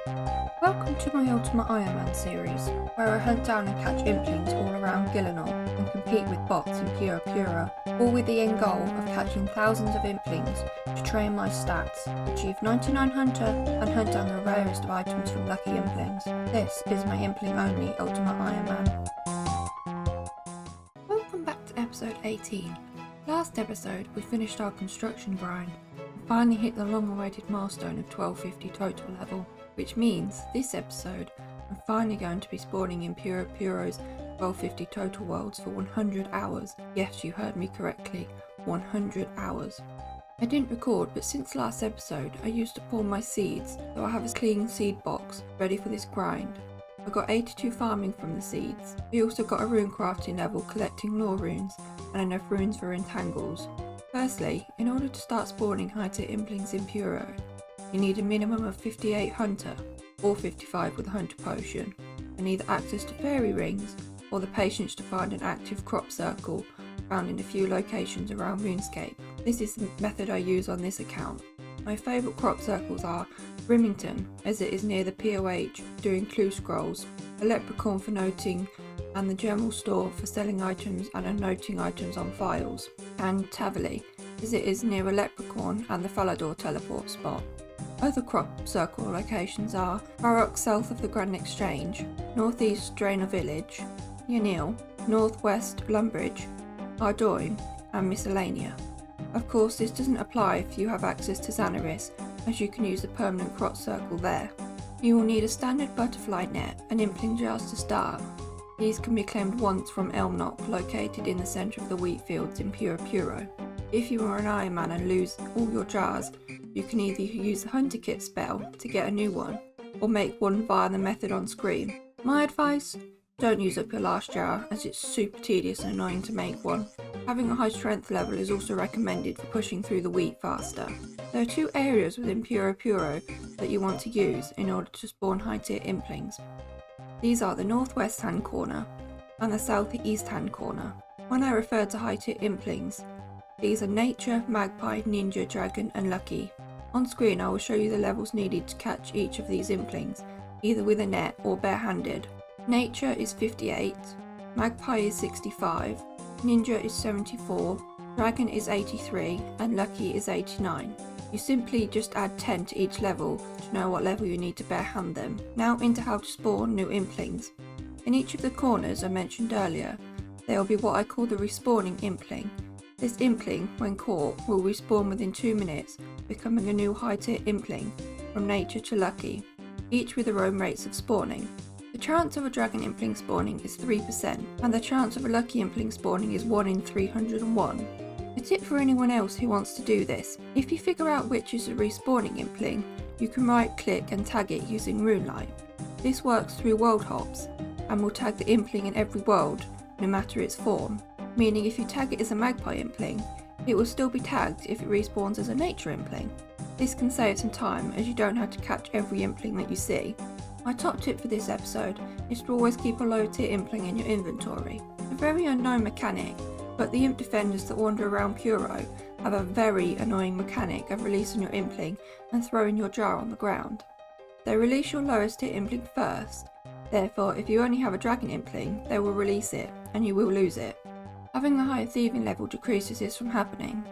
Welcome to my Ultimate UIM Series, where I hunt down and catch Implings all around Gillinor and compete with bots in Puro Puro, all with the end goal of catching thousands of Implings to train my stats, achieve 99 Hunter and hunt down the rarest of items from lucky Implings. This is my Impling Only Ultimate UIM. Welcome back to episode 18. Last episode we finished our construction grind and finally hit the long awaited milestone of 1250 total level. Which means this episode I'm finally going to be spawning in Puro Puro's 1250 total worlds for 100 hours. Yes, you heard me correctly, 100 hours. I didn't record, but since last episode I used to pawn my seeds, so I have a clean seed box ready for this grind. I got 82 farming from the seeds. We also got a rune crafting level collecting lore runes and enough runes for entangles. Firstly, in order to start spawning high tier Implings in Puro, you need a minimum of 58 Hunter, or 55 with a Hunter potion, and either access to fairy rings, or the patience to find an active crop circle found in a few locations around Runescape. This is the method I use on this account. My favourite crop circles are Rimmington, as it is near the POH doing clue scrolls, a leprechaun for noting, and the general store for selling items and noting items on files, and Tavali, as it is near a leprechaun and the Falador teleport spot. Other crop circle locations are Barrock south of the Grand Exchange, northeast Draenor Village, Yanil, northwest Lumbridge, Ardoyne and Miscellanea. Of course this doesn't apply if you have access to Xanaris, as you can use the permanent crop circle there. You will need a standard butterfly net and impling jars to start. These can be claimed once from Elmnock, located in the centre of the wheat fields in Puro Puro. If you are an Iron Man and lose all your jars, you can either use the Hunter Kit spell to get a new one, or make one via the method on screen. My advice? Don't use up your last jar, as it's super tedious and annoying to make one. Having a high strength level is also recommended for pushing through the wheat faster. There are two areas within Puro Puro that you want to use in order to spawn high tier Implings. These are the northwest hand corner and the southeast hand corner. When I refer to high tier Implings, these are Nature, Magpie, Ninja, Dragon and Lucky. On screen I will show you the levels needed to catch each of these Implings, either with a net or barehanded. Nature is 58, Magpie is 65, Ninja is 74, Dragon is 83 and Lucky is 89. You simply just add 10 to each level to know what level you need to barehand them. Now into how to spawn new Implings. In each of the corners I mentioned earlier, there will be what I call the respawning Impling. This Impling, when caught, will respawn within 2 minutes, becoming a new high tier Impling from Nature to Lucky, each with their own rates of spawning. The chance of a Dragon Impling spawning is 3%, and the chance of a Lucky Impling spawning is 1 in 301. A tip for anyone else who wants to do this: if you figure out which is a respawning Impling, you can right click and tag it using Runelight. This works through world hops, and will tag the Impling in every world, no matter its form. Meaning if you tag it as a Magpie Impling, it will still be tagged if it respawns as a Nature Impling. This can save some time, as you don't have to catch every Impling that you see. My top tip for this episode is to always keep a low tier Impling in your inventory. A very unknown mechanic, but the Imp defenders that wander around Puro have a very annoying mechanic of releasing your Impling and throwing your jar on the ground. They release your lowest tier Impling first, therefore if you only have a Dragon Impling, they will release it and you will lose it. Having a higher thieving level decreases this from happening.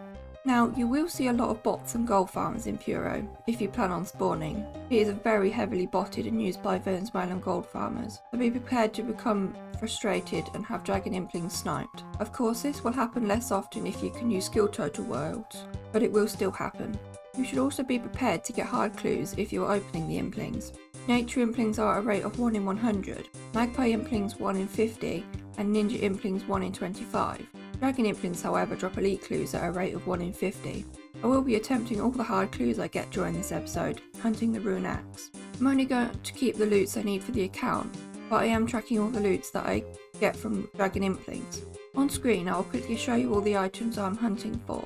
Now, you will see a lot of bots and gold farmers in Puro if you plan on spawning. It is very heavily botted and used by Venezuelan gold farmers, so be prepared to become frustrated and have Dragon Implings sniped. Of course, this will happen less often if you can use skill total worlds, but it will still happen. You should also be prepared to get hard clues if you are opening the Implings. Nature Implings are a rate of 1 in 100, Magpie Implings 1 in 50, and Ninja Implings 1 in 25. Dragon Implings however drop elite clues at a rate of 1 in 50. I will be attempting all the hard clues I get during this episode, hunting the rune axe. I'm only going to keep the loots I need for the account, but I am tracking all the loots that I get from Dragon Implings. On screen I will quickly show you all the items I am hunting for.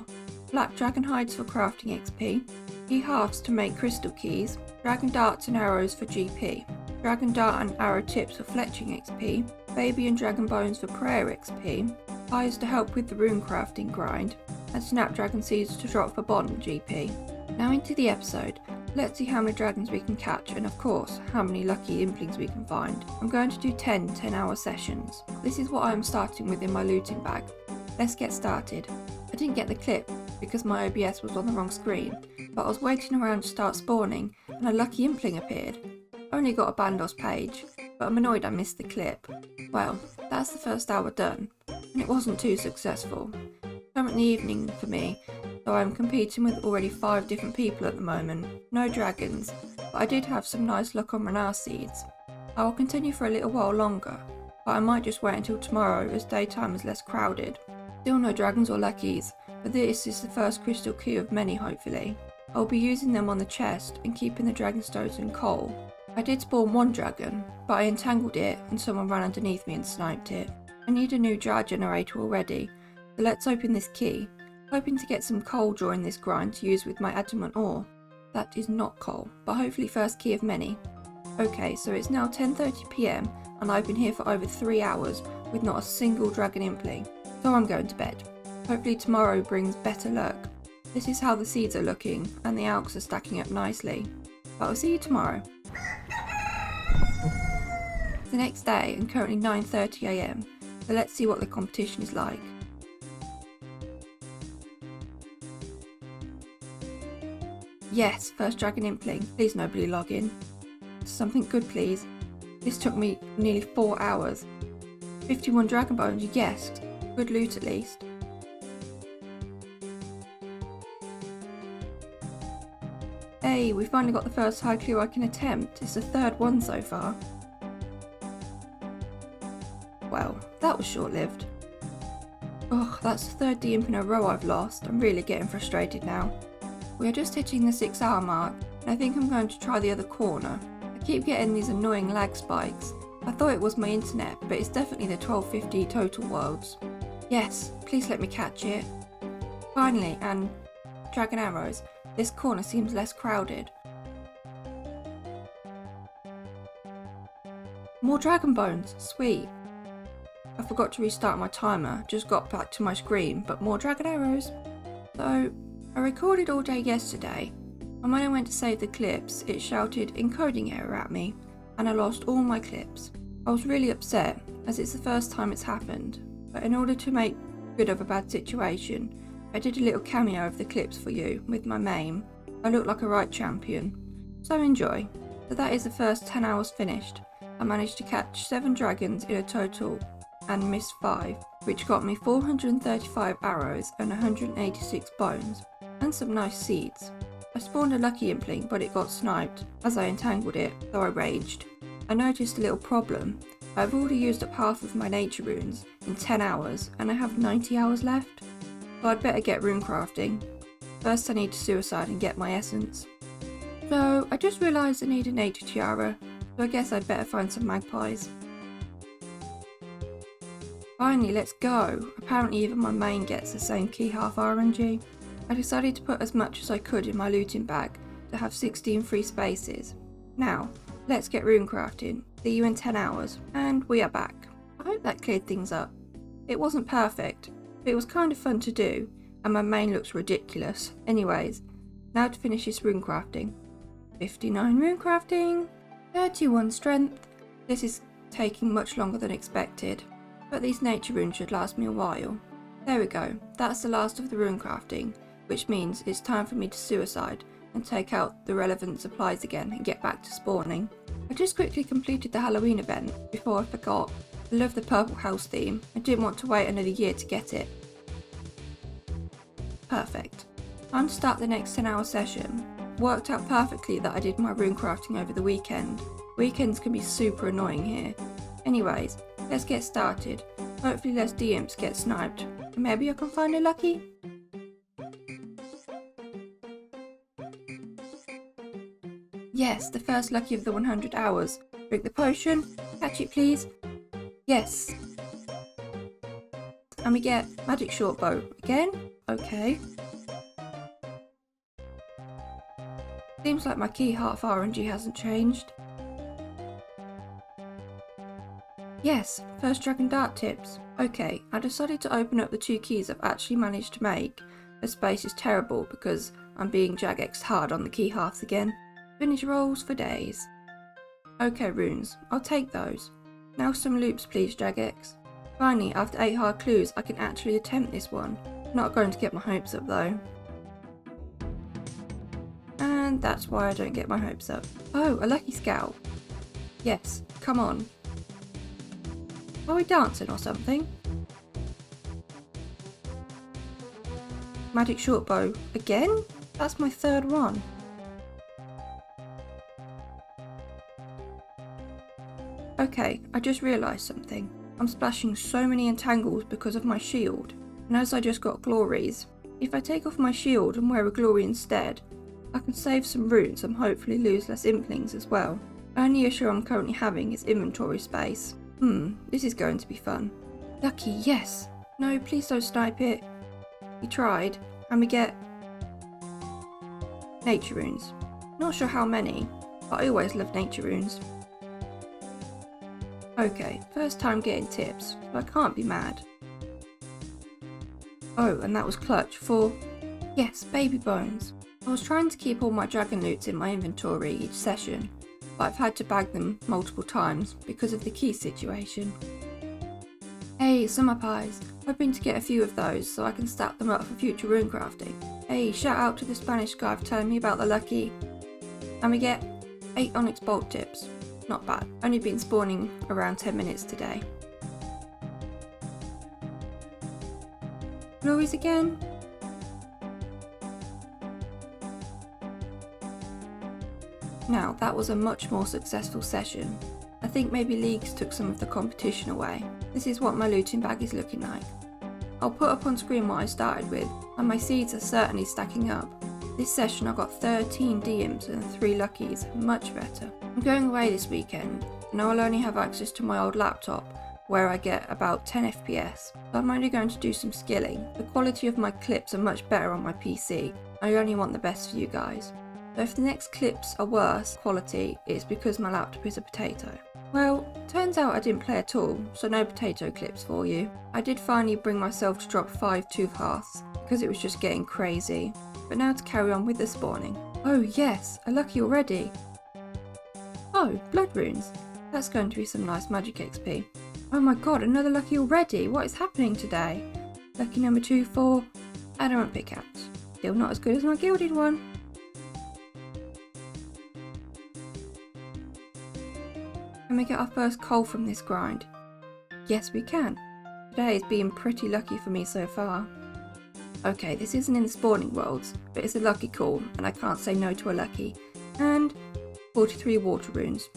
Black Dragon Hides for crafting XP, Key Halves to make crystal keys, Dragon Darts and Arrows for GP, Dragon Dart and Arrow Tips for fletching XP, Baby and Dragon Bones for prayer XP, Eyes to help with the rune crafting grind, and Snapdragon Seeds to drop for bond GP. Now into the episode. Let's see how many dragons we can catch, and of course, how many lucky Implings we can find. I'm going to do 10 10-hour sessions. This is what I am starting with in my looting bag. Let's get started. I didn't get the clip because my OBS was on the wrong screen, but I was waiting around to start spawning and a lucky Impling appeared. I only got a Bandos page, but I'm annoyed I missed the clip. Well, that's the first hour done, and it wasn't too successful. Currently evening for me, so I'm competing with already 5 different people at the moment. No dragons, but I did have some nice luck on Renar seeds. I will continue for a little while longer, but I might just wait until tomorrow as daytime is less crowded. Still no dragons or luckies, but this is the first crystal key of many hopefully. I'll be using them on the chest and keeping the dragon stones and coal. I did spawn 1 dragon, but I entangled it and someone ran underneath me and sniped it. I need a new jar generator already, so let's open this key, hoping to get some coal during this grind to use with my adamant ore. That is not coal, but hopefully first key of many. Okay, so it's now 10:30 PM and I've been here for over 3 hours with not a single dragon impling, so I'm going to bed. Hopefully tomorrow brings better luck. This is how the seeds are looking and the alks are stacking up nicely. But I'll see you tomorrow. It's the next day and currently 9:30 AM, so let's see what the competition is like. Yes, first dragon impling. Please nobody log in. Something good please. This took me nearly 4 hours. 51 dragon bones, you guessed. Good loot at least. Hey, we finally got the first high clue I can attempt. It's the 3rd one so far. Well, that was short-lived. Ugh, that's the 3rd D imp in a row I've lost. I'm really getting frustrated now. We are just hitting the 6-hour mark, and I think I'm going to try the other corner. I keep getting these annoying lag spikes. I thought it was my internet, but it's definitely the 1250 total worlds. Yes, please let me catch it. Finally, and dragon arrows. This corner seems less crowded. More dragon bones, sweet. I forgot to restart my timer, just got back to my screen, but more dragon arrows. So, I recorded all day yesterday, and when I went to save the clips, it shouted encoding error at me, and I lost all my clips. I was really upset, as it's the first time it's happened, but in order to make good of a bad situation, I did a little cameo of the clips for you, with my meme. I look like a right champion. So enjoy. So that is the first 10 hours finished. I managed to catch 7 dragons in a total, and missed 5, which got me 435 arrows and 186 bones, and some nice seeds. I spawned a lucky impling, but it got sniped as I entangled it, so I raged. I noticed a little problem. I've already used up half of my nature runes in 10 hours, and I have 90 hours left. So I'd better get rune crafting. First I need to suicide and get my essence. So I just realised I need a nature tiara, so I guess I'd better find some magpies. Finally, let's go. Apparently even my main gets the same key half RNG. I decided to put as much as I could in my looting bag to have 16 free spaces. Now, let's get rune crafting. See you in 10 hours. And we are back. I hope that cleared things up. It wasn't perfect, but it was kind of fun to do, and my main looks ridiculous. Anyways, now to finish this rune crafting. 59 rune crafting, 31 strength. This is taking much longer than expected, but these nature runes should last me a while. There we go, that's the last of the rune crafting, which means it's time for me to suicide and take out the relevant supplies again and get back to spawning. I just quickly completed the Halloween event before I forgot. I love the purple house theme. I didn't want to wait another year to get it. Perfect. Time to start the next 10-hour session. Worked out perfectly that I did my rune crafting over the weekend. Weekends can be super annoying here. Anyways, let's get started. Hopefully less D-imps get sniped. Maybe I can find a lucky? Yes, the first lucky of the 100 hours. Drink the potion. Catch it please. Yes. And we get magic short bow. Again? Okay. Seems like my key half RNG hasn't changed. Yes, first dragon dart tips. Okay, I decided to open up the 2 keys I've actually managed to make. The space is terrible because I'm being jagex hard on the key halves again. Finish rolls for days. Okay runes, I'll take those. Now some loops please Jagex. Finally, after 8 hard clues, I can actually attempt this one. Not going to get my hopes up though. And that's why I don't get my hopes up. Oh, a lucky scalp. Yes, come on. Are we dancing or something? Magic short bow. Again? That's my 3rd one. Okay, I just realised something. I'm splashing so many entangles because of my shield. And as I just got glories, if I take off my shield and wear a glory instead, I can save some runes and hopefully lose less implings as well. Only issue I'm currently having is inventory space. This is going to be fun. Lucky, yes! No, please don't snipe it. We tried, and we get nature runes. Not sure how many, but I always love nature runes. Okay, first time getting tips, so I can't be mad. Oh, and that was clutch for, yes, baby bones. I was trying to keep all my dragon loots in my inventory each session, but I've had to bag them multiple times because of the key situation. Hey, summer pies, hoping to get a few of those so I can stack them up for future rune crafting. Hey, shout out to the Spanish guy for telling me about the lucky. And we get 8 onyx bolt tips. Not bad. Only been spawning around 10 minutes today. Glories again? Now, that was a much more successful session. I think maybe leagues took some of the competition away. This is what my looting bag is looking like. I'll put up on screen what I started with, and my seeds are certainly stacking up. This session I got 13 DMs and 3 luckies, much better. I'm going away this weekend, and I will only have access to my old laptop, where I get about 10 FPS, so I'm only going to do some skilling. The quality of my clips are much better on my PC, I only want the best for you guys. So if the next clips are worse quality, it's because my laptop is a potato. Well, turns out I didn't play at all, so no potato clips for you. I did finally bring myself to drop 5 tooth hearths, because it was just getting crazy. But now to carry on with the spawning. Oh yes, a lucky already. Oh, blood runes. That's going to be some nice magic XP. Oh my god, another lucky already. What is happening today? Lucky number 2 for adamant pickaxe. Still not as good as my gilded one. Can we get our first coal from this grind? Yes we can. Today has been pretty lucky for me so far. Okay, this isn't in the spawning worlds, but it's a lucky call, and I can't say no to a lucky. And 43 water runes.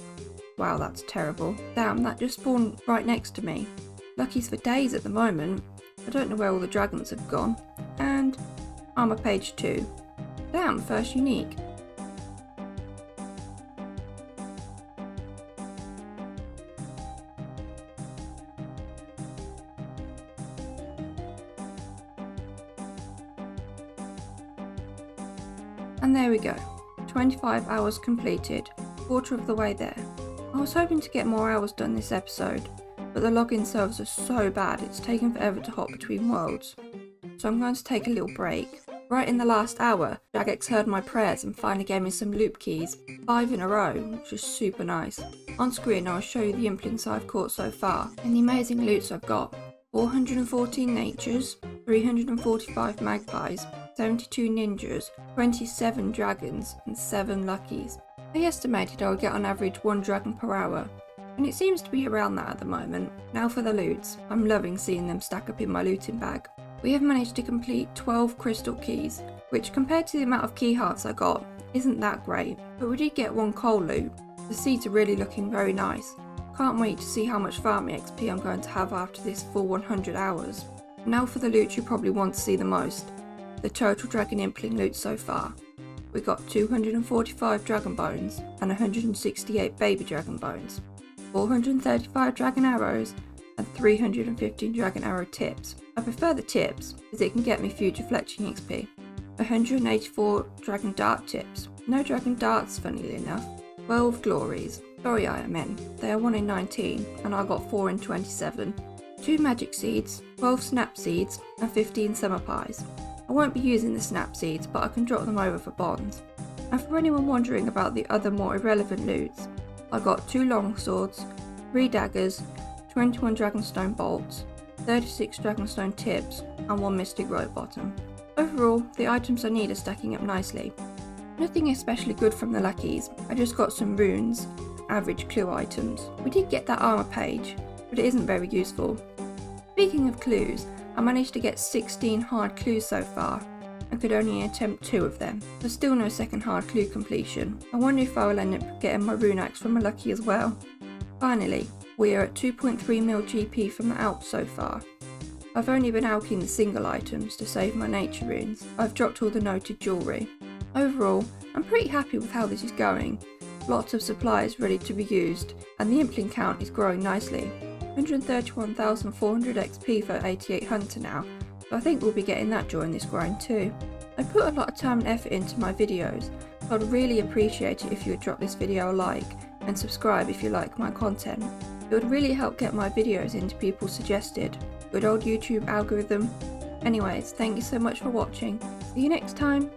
Wow, that's terrible. Damn, that just spawned right next to me. Luckies for days at the moment. I don't know where all the dragons have gone. And armor page 2. Damn, first unique. And there we go, 25 hours completed, quarter of the way there. I was hoping to get more hours done this episode, but the login servers are so bad it's taken forever to hop between worlds. So I'm going to take a little break. Right in the last hour, Jagex heard my prayers and finally gave me some loop keys, 5 in a row, which is super nice. On screen I'll show you the implings I've caught so far, and the amazing loots I've got. 414 natures, 345 magpies, 72 ninjas, 27 dragons, and 7 luckies. I estimated I would get on average 1 dragon per hour, and it seems to be around that at the moment. Now for the loots. I'm loving seeing them stack up in my looting bag. We have managed to complete 12 crystal keys, which compared to the amount of key hearts I got, isn't that great, but we did get 1 coal loot. The seeds are really looking very nice. Can't wait to see how much farming XP I'm going to have after this full 100 hours. Now for the loot you probably want to see the most. The total dragon impling loot so far. We got 245 dragon bones and 168 baby dragon bones, 435 dragon arrows and 315 dragon arrow tips. I prefer the tips as it can get me future fletching XP. 184 dragon dart tips, no dragon darts funnily enough, 12 glories, sorry IMN, they are 1 in 19 and I got 4 in 27, 2 magic seeds, 12 snap seeds and 15 summer pies. I won't be using the snap seeds, but I can drop them over for bonds. And for anyone wondering about the other more irrelevant loots, I got 2 long swords, 3 daggers, 21 dragonstone bolts, 36 dragonstone tips, and 1 mystic rope bottom. Overall, the items I need are stacking up nicely. Nothing especially good from the luckies, I just got some runes, average clue items. We did get that armor page, but it isn't very useful. Speaking of clues, I managed to get 16 hard clues so far, and could only attempt 2 of them. There's still no second hard clue completion. I wonder if I will end up getting my rune axe from a lucky as well. Finally, we are at 2.3 mil GP from the Alps so far. I've only been alching the single items to save my nature runes. I've dropped all the noted jewellery. Overall, I'm pretty happy with how this is going. Lots of supplies ready to be used, and the impling count is growing nicely. 131,400 XP for 88 Hunter now, so I think we'll be getting that during this grind too. I put a lot of time and effort into my videos, so I'd really appreciate it if you would drop this video a like and subscribe if you like my content. It would really help get my videos into people's suggested. Good old YouTube algorithm. Anyways, thank you so much for watching. See you next time.